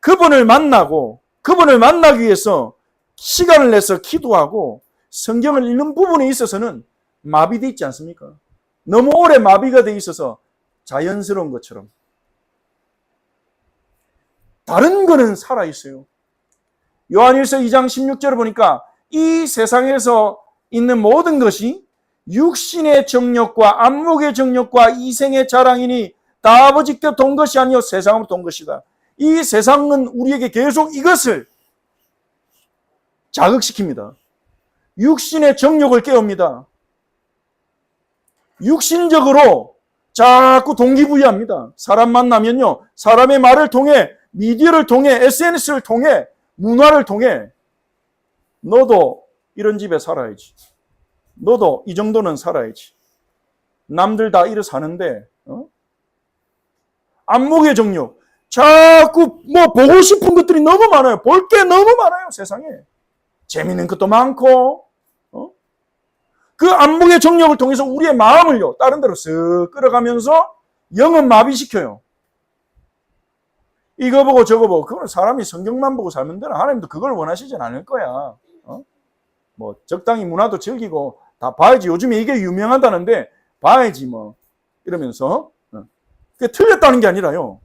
그분을 만나고 그분을 만나기 위해서 시간을 내서 기도하고 성경을 읽는 부분에 있어서는 마비되어 있지 않습니까? 너무 오래 마비가 되어 있어서 자연스러운 것처럼. 다른 거는 살아있어요. 요한일서 2장 16절을 보니까 이 세상에서 있는 모든 것이 육신의 정욕과 안목의 정욕과 이생의 자랑이니 다 아버지께 돈 것이 아니요 세상으로부터 온 것이다. 이 세상은 우리에게 계속 이것을 자극시킵니다. 육신의 정욕을 깨웁니다. 육신적으로 자꾸 동기부여합니다. 사람 만나면요, 사람의 말을 통해, 미디어를 통해, SNS를 통해, 문화를 통해 너도 이런 집에 살아야지, 너도 이 정도는 살아야지, 남들 다 이래 사는데 안목의 정욕, 자꾸 보고 싶은 것들이 너무 많아요. 볼 게 너무 많아요. 세상에 재밌는 것도 많고, 그 안목의 정욕을 통해서 우리의 마음을요, 다른 데로 쓱 끌어가면서 영은 마비시켜요. 이거 보고 저거 보고. 그건 사람이 성경만 보고 살면 되나? 하나님도 그걸 원하시진 않을 거야. 뭐 적당히 문화도 즐기고 다 봐야지. 요즘에 이게 유명하다는데 봐야지 뭐 이러면서 그게 틀렸다는 게 아니라요.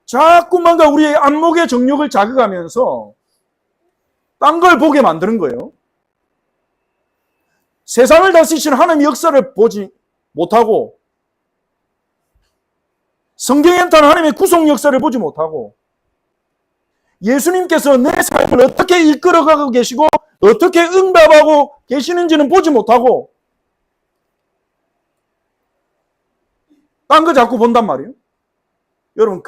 자꾸만가 우리의 안목의 정욕을 자극하면서 딴 걸 보게 만드는 거예요. 세상을 다스리시는 하나님의 역사를 보지 못하고 성경에 나타난 하나님의 구속 역사를 보지 못하고 예수님께서 내 삶을 어떻게 이끌어가고 계시고 어떻게 응답하고 계시는지는 보지 못하고 딴 거 자꾸 본단 말이에요. 여러분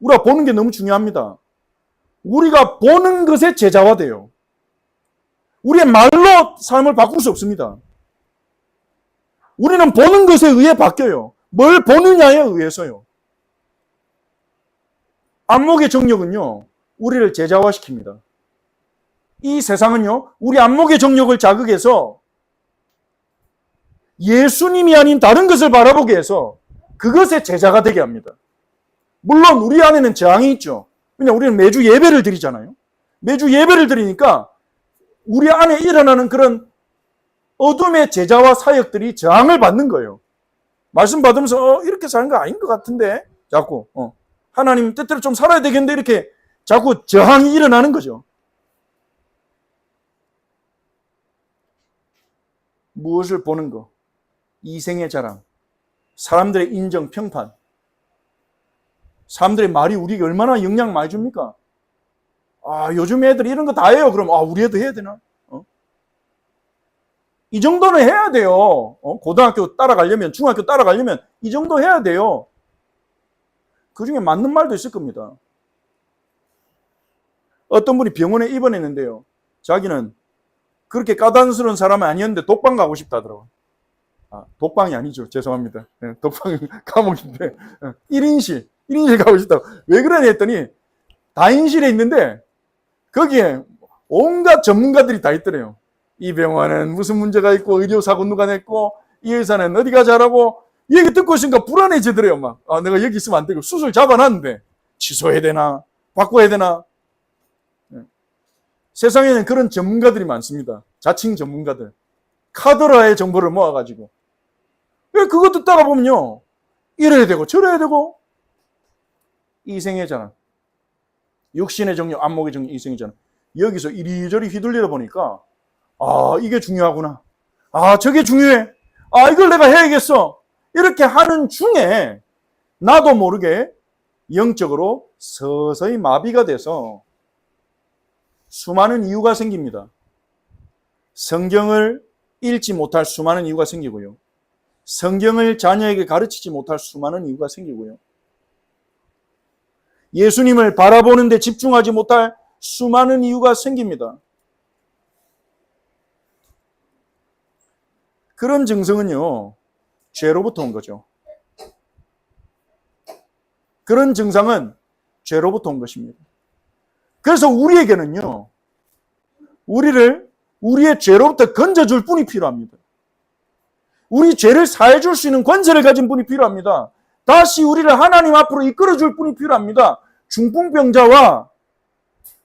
우리가 보는 게 너무 중요합니다. 우리가 보는 것에 제자화돼요. 우리의 말로 삶을 바꿀 수 없습니다. 우리는 보는 것에 의해 바뀌어요. 뭘 보느냐에 의해서요. 안목의 정욕은요, 우리를 제자화시킵니다. 이 세상은요, 우리 안목의 정욕을 자극해서 예수님이 아닌 다른 것을 바라보게 해서 그것의 제자가 되게 합니다. 물론 우리 안에는 저항이 있죠. 왜냐, 우리는 매주 예배를 드리잖아요. 매주 예배를 드리니까 우리 안에 일어나는 그런 어둠의 제자와 사역들이 저항을 받는 거예요. 말씀 받으면서 이렇게 사는 거 아닌 것 같은데 자꾸 하나님 뜻대로 좀 살아야 되겠는데 이렇게 자꾸 저항이 일어나는 거죠. 무엇을 보는 거? 이생의 자랑, 사람들의 인정, 평판, 사람들의 말이 우리에게 얼마나 영향 많이 줍니까? 아, 요즘 애들이 이런 거 다 해요. 그럼 우리 애도 해야 되나? 이 정도는 해야 돼요. 고등학교 따라가려면, 중학교 따라가려면 이 정도 해야 돼요. 그 중에 맞는 말도 있을 겁니다. 어떤 분이 병원에 입원했는데요. 자기는 그렇게 까다스러운 사람은 아니었는데 독방 가고 싶다더라고요. 독방이 아니죠. 죄송합니다. 독방 감옥인데 1인실 가고 싶다고. 왜 그러냐 했더니 다인실에 있는데 거기에 온갖 전문가들이 다 있더래요. 이 병원은 무슨 문제가 있고 의료사고 누가 냈고 이 의사는 어디가 잘하고 이 얘기 듣고 있으니까 불안해지더래요. 막 내가 여기 있으면 안 되고 수술 잡아놨는데 취소해야 되나 바꿔야 되나. 세상에는 그런 전문가들이 많습니다. 자칭 전문가들. 카더라의 정보를 모아가지고 그거 듣다가 보면요, 이래야 되고 저래야 되고. 이생의 자랑, 육신의 정욕, 안목의 정욕, 이생의 자랑. 여기서 이리저리 휘둘리다 보니까 이게 중요하구나. 저게 중요해. 이걸 내가 해야겠어. 이렇게 하는 중에 나도 모르게 영적으로 서서히 마비가 돼서 수많은 이유가 생깁니다. 성경을 읽지 못할 수많은 이유가 생기고요. 성경을 자녀에게 가르치지 못할 수많은 이유가 생기고요. 예수님을 바라보는 데 집중하지 못할 수많은 이유가 생깁니다. 그런 증상은요, 죄로부터 온 거죠. 그런 증상은 죄로부터 온 것입니다. 그래서 우리에게는요, 우리를 우리의 죄로부터 건져줄 분이 필요합니다. 우리 죄를 사해줄 수 있는 권세를 가진 분이 필요합니다. 다시 우리를 하나님 앞으로 이끌어줄 분이 필요합니다. 중풍병자와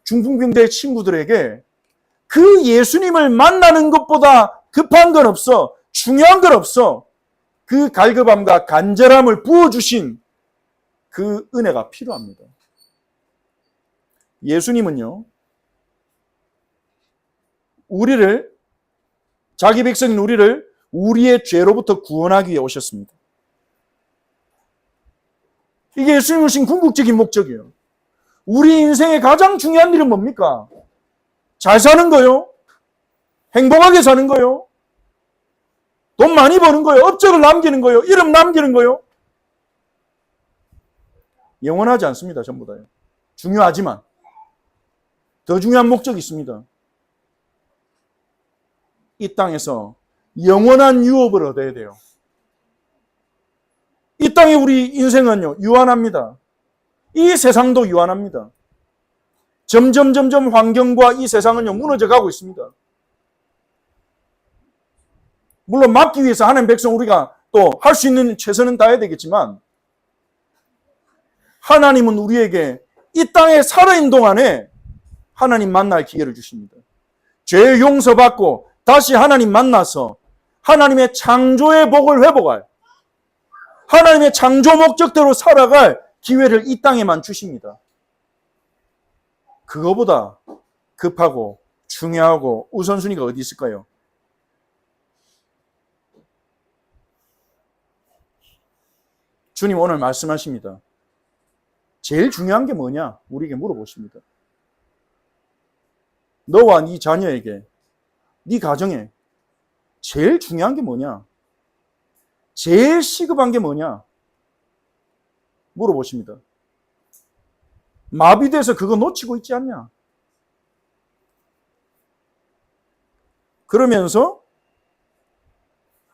중풍병자의 친구들에게 그 예수님을 만나는 것보다 급한 건 없어, 중요한 건 없어, 그 갈급함과 간절함을 부어주신 그 은혜가 필요합니다. 예수님은요, 자기 백성인 우리를 우리의 죄로부터 구원하기 위해 오셨습니다. 이게 예수님이 오신 궁극적인 목적이에요. 우리 인생의 가장 중요한 일은 뭡니까? 잘 사는 거요? 행복하게 사는 거요? 돈 많이 버는 거요? 업적을 남기는 거요? 이름 남기는 거요? 영원하지 않습니다. 전부 다요. 중요하지만 더 중요한 목적이 있습니다. 이 땅에서 영원한 유업을 얻어야 돼요. 이 땅에 우리 인생은요, 유한합니다. 이 세상도 유한합니다. 점점 환경과 이 세상은요, 무너져 가고 있습니다. 물론 막기 위해서 하나님 백성 우리가 또 할 수 있는 최선은 다해야 되겠지만, 하나님은 우리에게 이 땅에 살아있는 동안에 하나님 만날 기회를 주십니다. 죄 용서받고 다시 하나님 만나서 하나님의 창조의 복을 회복할, 하나님의 창조 목적대로 살아갈 기회를 이 땅에만 주십니다. 그거보다 급하고 중요하고 우선순위가 어디 있을까요? 주님 오늘 말씀하십니다. 제일 중요한 게 뭐냐? 우리에게 물어보십니다. 너와 네 자녀에게, 네 가정에 제일 중요한 게 뭐냐? 제일 시급한 게 뭐냐? 물어보십니다. 마비돼서 그거 놓치고 있지 않냐? 그러면서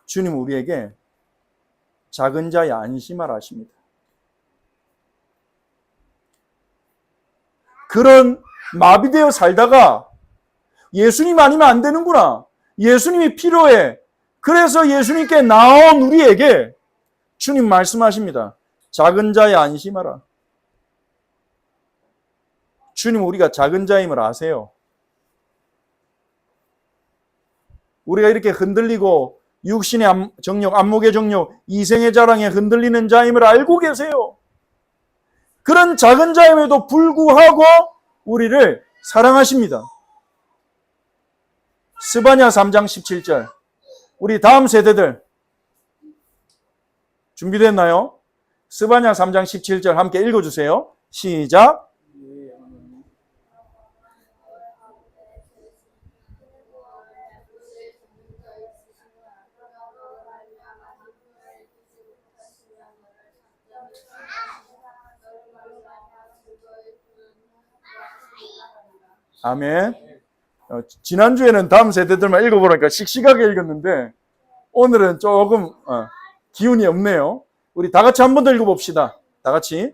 주님 우리에게 작은 자의 안심하라 하십니다. 그런 마비되어 살다가 예수님 아니면 안 되는구나. 예수님이 필요해. 그래서 예수님께 나온 우리에게 주님 말씀하십니다. 작은 자의 안심하라. 주님 우리가 작은 자임을 아세요. 우리가 이렇게 흔들리고 육신의 정욕, 안목의 정욕, 이생의 자랑에 흔들리는 자임을 알고 계세요. 그런 작은 자임에도 불구하고 우리를 사랑하십니다. 스바냐 3장 17절. 우리 다음 세대들 준비됐나요? 스바냐 3장 17절 함께 읽어주세요. 시작. 아멘. 지난주에는 다음 세대들만 읽어보니까 씩씩하게 읽었는데 오늘은 조금 기운이 없네요. 우리 다 같이 한 번 더 읽어봅시다. 다 같이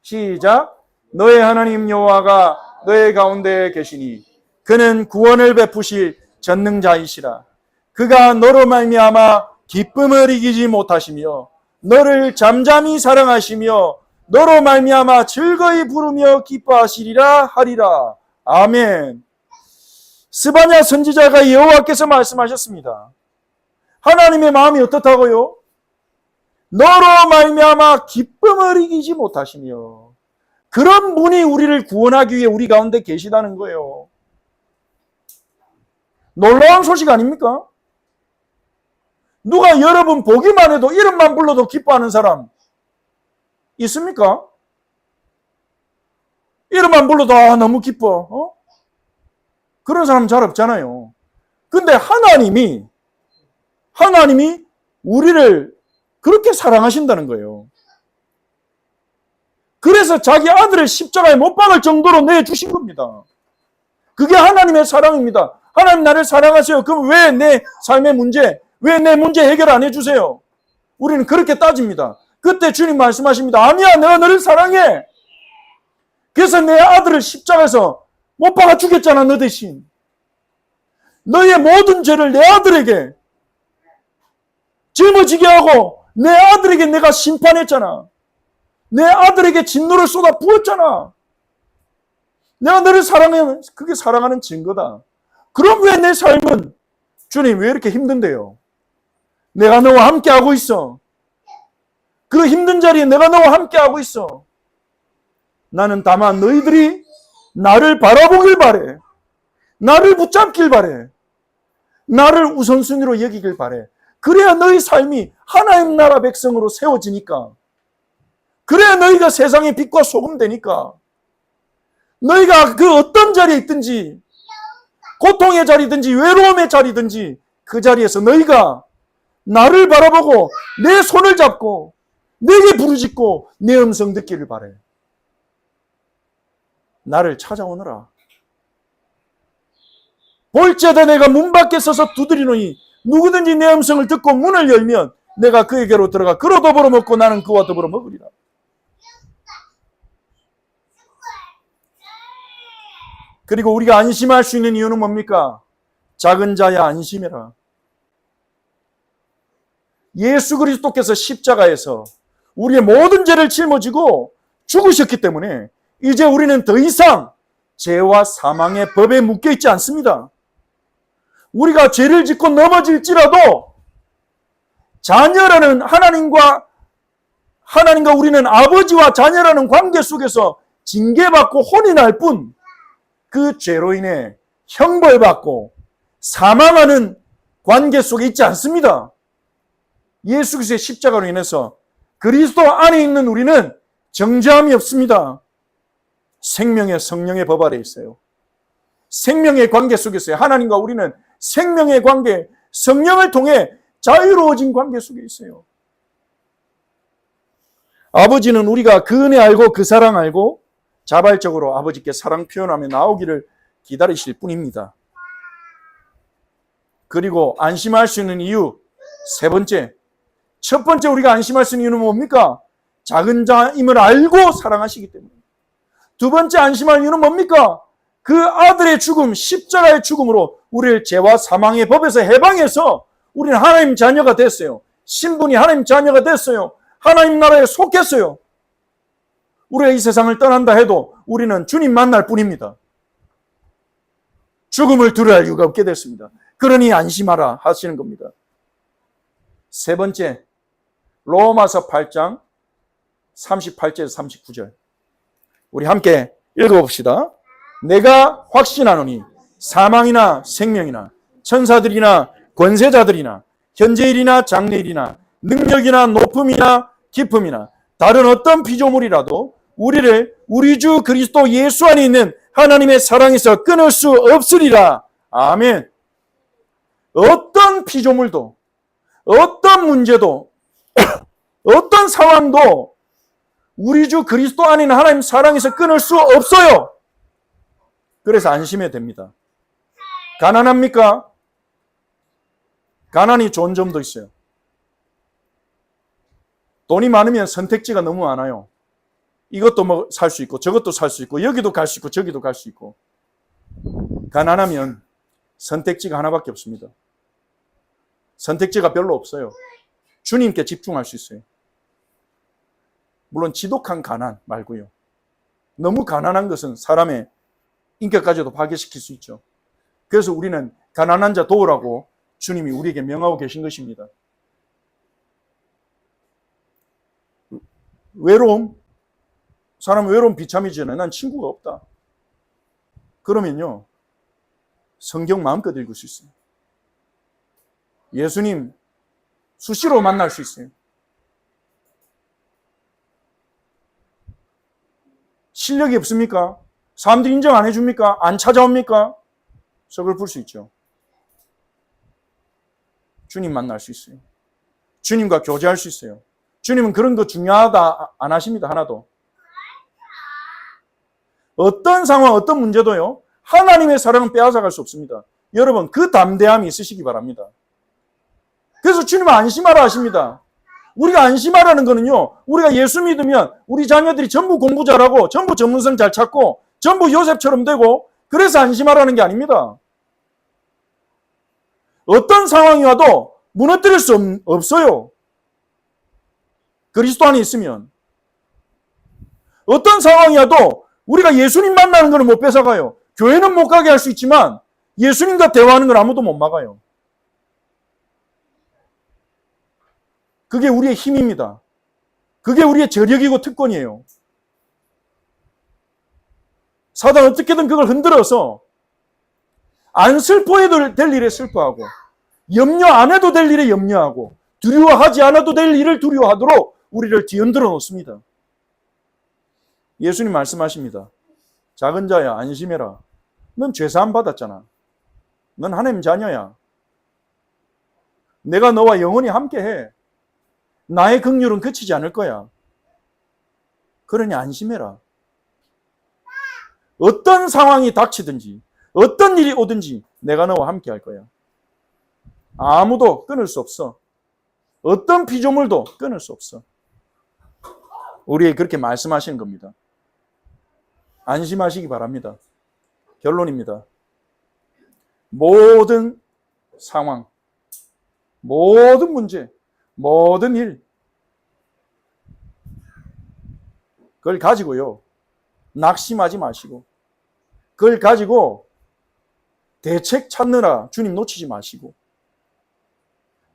시작. 너의 하나님 여호와가 너의 가운데 계시니 그는 구원을 베푸실 전능자이시라. 그가 너로 말미암아 기쁨을 이기지 못하시며 너를 잠잠히 사랑하시며 너로 말미암아 즐거이 부르며 기뻐하시리라 하리라. 아멘. 스바냐 선지자가 여호와께서 말씀하셨습니다. 하나님의 마음이 어떻다고요? 너로 말미암아 기쁨을 이기지 못하시며 그런 분이 우리를 구원하기 위해 우리 가운데 계시다는 거예요. 놀라운 소식 아닙니까? 누가 여러분 보기만 해도 이름만 불러도 기뻐하는 사람 있습니까? 이름만 불러도 너무 기뻐. 그런 사람 잘 없잖아요. 근데 하나님이 우리를 그렇게 사랑하신다는 거예요. 그래서 자기 아들을 십자가에 못 박을 정도로 내주신 겁니다. 그게 하나님의 사랑입니다. 하나님 나를 사랑하세요. 그럼 왜 내 삶의 문제, 왜 내 문제 해결 안 해주세요? 우리는 그렇게 따집니다. 그때 주님 말씀하십니다. 아니야, 내가 너를 사랑해. 그래서 내 아들을 십자가에서 못 박아 주겠잖아, 너 대신. 너의 모든 죄를 내 아들에게 짊어지게 하고 내 아들에게 내가 심판했잖아. 내 아들에게 진노를 쏟아 부었잖아. 내가 너를 사랑해. 그게 사랑하는 증거다. 그럼 왜 내 삶은 주님 왜 이렇게 힘든데요? 내가 너와 함께하고 있어. 그 힘든 자리에 내가 너와 함께하고 있어. 나는 다만 너희들이 나를 바라보길 바래. 나를 붙잡길 바래. 나를 우선순위로 여기길 바래. 그래야 너희 삶이 하나님 나라 백성으로 세워지니까. 그래야 너희가 세상의 빛과 소금 되니까. 너희가 그 어떤 자리에 있든지 고통의 자리든지 외로움의 자리든지 그 자리에서 너희가 나를 바라보고 내 손을 잡고 내게 부르짖고 내 음성 듣기를 바래. 나를 찾아오너라. 볼지어다 내가 문 밖에 서서 두드리노니 누구든지 내 음성을 듣고 문을 열면 내가 그에게로 들어가 그로 더불어 먹고 나는 그와 더불어 먹으리라. 그리고 우리가 안심할 수 있는 이유는 뭡니까? 작은 자야 안심해라. 예수 그리스도께서 십자가에서 우리의 모든 죄를 짊어지고 죽으셨기 때문에 이제 우리는 더 이상 죄와 사망의 법에 묶여 있지 않습니다. 우리가 죄를 짓고 넘어질지라도 자녀라는 하나님과 하나님과 우리는 아버지와 자녀라는 관계 속에서 징계받고 혼이 날 뿐, 그 죄로 인해 형벌받고 사망하는 관계 속에 있지 않습니다. 예수 그리스도의 십자가로 인해서 그리스도 안에 있는 우리는 정죄함이 없습니다. 생명의 성령의 법 아래 있어요. 생명의 관계 속에 있어요. 하나님과 우리는 생명의 관계, 성령을 통해 자유로워진 관계 속에 있어요. 아버지는 우리가 그 은혜 알고 그 사랑 알고 자발적으로 아버지께 사랑 표현하며 나오기를 기다리실 뿐입니다. 그리고 안심할 수 있는 이유 세 번째, 첫 번째 우리가 안심할 수 있는 이유는 뭡니까? 작은 자임을 알고 사랑하시기 때문에. 두 번째 안심할 이유는 뭡니까? 그 아들의 죽음, 십자가의 죽음으로 우리를 죄와 사망의 법에서 해방해서 우리는 하나님 자녀가 됐어요. 신분이 하나님 자녀가 됐어요. 하나님 나라에 속했어요. 우리가 이 세상을 떠난다 해도 우리는 주님 만날 뿐입니다. 죽음을 두려워할 이유가 없게 됐습니다. 그러니 안심하라 하시는 겁니다. 세 번째, 로마서 8장 38절에서 39절. 우리 함께 읽어봅시다. 내가 확신하노니 사망이나 생명이나 천사들이나 권세자들이나 현재일이나 장래일이나 능력이나 높음이나 깊음이나 다른 어떤 피조물이라도 우리를 우리 주 그리스도 예수 안에 있는 하나님의 사랑에서 끊을 수 없으리라. 아멘. 어떤 피조물도 어떤 문제도 어떤 상황도 우리 주 그리스도 안에 있는 하나님 사랑에서 끊을 수 없어요. 그래서 안심해야 됩니다. 가난합니까? 가난이 좋은 점도 있어요. 돈이 많으면 선택지가 너무 많아요. 이것도 뭐 살 수 있고 저것도 살 수 있고 여기도 갈 수 있고 저기도 갈 수 있고. 가난하면 선택지가 하나밖에 없습니다. 선택지가 별로 없어요. 주님께 집중할 수 있어요. 물론 지독한 가난 말고요. 너무 가난한 것은 사람의 인격까지도 파괴시킬 수 있죠. 그래서 우리는 가난한 자 도우라고 주님이 우리에게 명하고 계신 것입니다. 외로움? 사람은 외로움 비참이잖아요. 난 친구가 없다. 그러면요, 성경 마음껏 읽을 수 있어요. 예수님 수시로 만날 수 있어요. 실력이 없습니까? 사람들이 인정 안 해줍니까? 안 찾아옵니까? 서글플 수 있죠. 주님 만날 수 있어요. 주님과 교제할 수 있어요. 주님은 그런 거 중요하다 안 하십니다. 하나도. 어떤 상황, 어떤 문제도요, 하나님의 사랑은 빼앗아갈 수 없습니다. 여러분, 그 담대함이 있으시기 바랍니다. 그래서 주님은 안심하라 하십니다. 우리가 안심하라는 거는요, 우리가 예수 믿으면 우리 자녀들이 전부 공부 잘하고 전부 전문성 잘 찾고 전부 요셉처럼 되고 그래서 안심하라는 게 아닙니다. 어떤 상황이 와도 무너뜨릴 수 없어요. 그리스도 안에 있으면. 어떤 상황이 와도 우리가 예수님 만나는 것은 못 뺏어가요. 교회는 못 가게 할 수 있지만 예수님과 대화하는 건 아무도 못 막아요. 그게 우리의 힘입니다. 그게 우리의 저력이고 특권이에요. 사단 어떻게든 그걸 흔들어서 안 슬퍼해도 될 일에 슬퍼하고 염려 안 해도 될 일에 염려하고 두려워하지 않아도 될 일을 두려워하도록 우리를 뒤흔들어 놓습니다. 예수님 말씀하십니다. 작은 자야 안심해라. 넌 죄사함 받았잖아. 넌 하나님 자녀야. 내가 너와 영원히 함께해. 나의 긍휼은 그치지 않을 거야. 그러니 안심해라. 어떤 상황이 닥치든지 어떤 일이 오든지 내가 너와 함께 할 거야. 아무도 끊을 수 없어. 어떤 피조물도 끊을 수 없어. 우리에게 그렇게 말씀하시는 겁니다. 안심하시기 바랍니다. 결론입니다. 모든 상황, 모든 문제, 모든 일, 그걸 가지고요, 낙심하지 마시고, 그걸 가지고 대책 찾느라 주님 놓치지 마시고,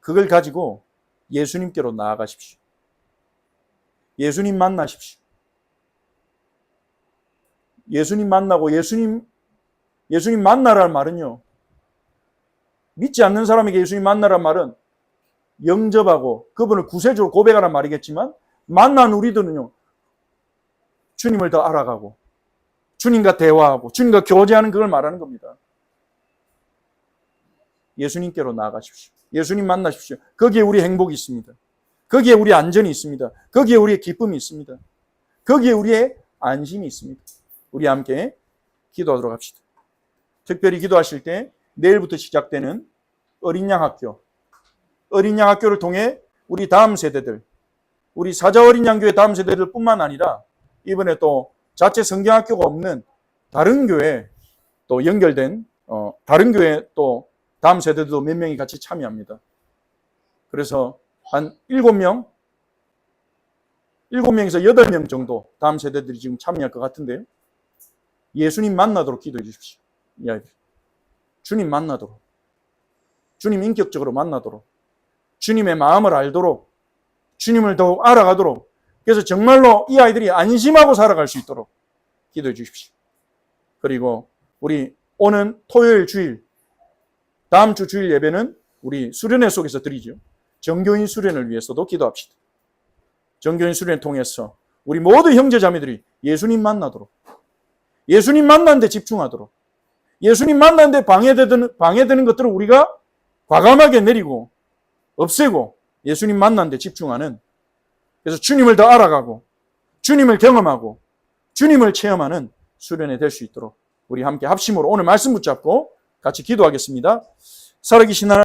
그걸 가지고 예수님께로 나아가십시오. 예수님 만나십시오. 예수님 만나고 예수님 만나라는 말은요. 믿지 않는 사람에게 예수님 만나라는 말은 영접하고 그분을 구세주로 고백하라는 말이겠지만 만난 우리들은요. 주님을 더 알아가고 주님과 대화하고 주님과 교제하는 그걸 말하는 겁니다. 예수님께로 나아가십시오. 예수님 만나십시오. 거기에 우리 행복이 있습니다. 거기에 우리 안전이 있습니다. 거기에 우리의 기쁨이 있습니다. 거기에 우리의 안심이 있습니다. 우리 함께 기도하도록 합시다. 특별히 기도하실 때 내일부터 시작되는 어린 양 학교를 통해 우리 다음 세대들, 우리 사자 어린 양 교회 다음 세대들 뿐만 아니라 이번에 또 자체 성경학교가 없는 다른 교회 또 연결된 다른 교회 또 다음 세대도 몇 명이 같이 참여합니다. 그래서 한 7명에서 8명 정도 다음 세대들이 지금 참여할 것 같은데요. 예수님 만나도록 기도해 주십시오. 이 아이들. 주님 만나도록. 주님 인격적으로 만나도록. 주님의 마음을 알도록. 주님을 더욱 알아가도록. 그래서 정말로 이 아이들이 안심하고 살아갈 수 있도록 기도해 주십시오. 그리고 우리 오는 토요일 주일, 다음 주 주일 예배는 우리 수련회 속에서 드리죠. 정교인 수련을 위해서도 기도합시다. 정교인 수련을 통해서 우리 모든 형제자매들이 예수님 만나도록, 예수님 만나는데 집중하도록, 예수님 만나는데 방해되는 것들을 우리가 과감하게 내리고 없애고 예수님 만나는데 집중하는, 그래서 주님을 더 알아가고 주님을 경험하고 주님을 체험하는 수련회 될 수 있도록 우리 함께 합심으로 오늘 말씀 붙잡고 같이 기도하겠습니다. 살아계신 하나님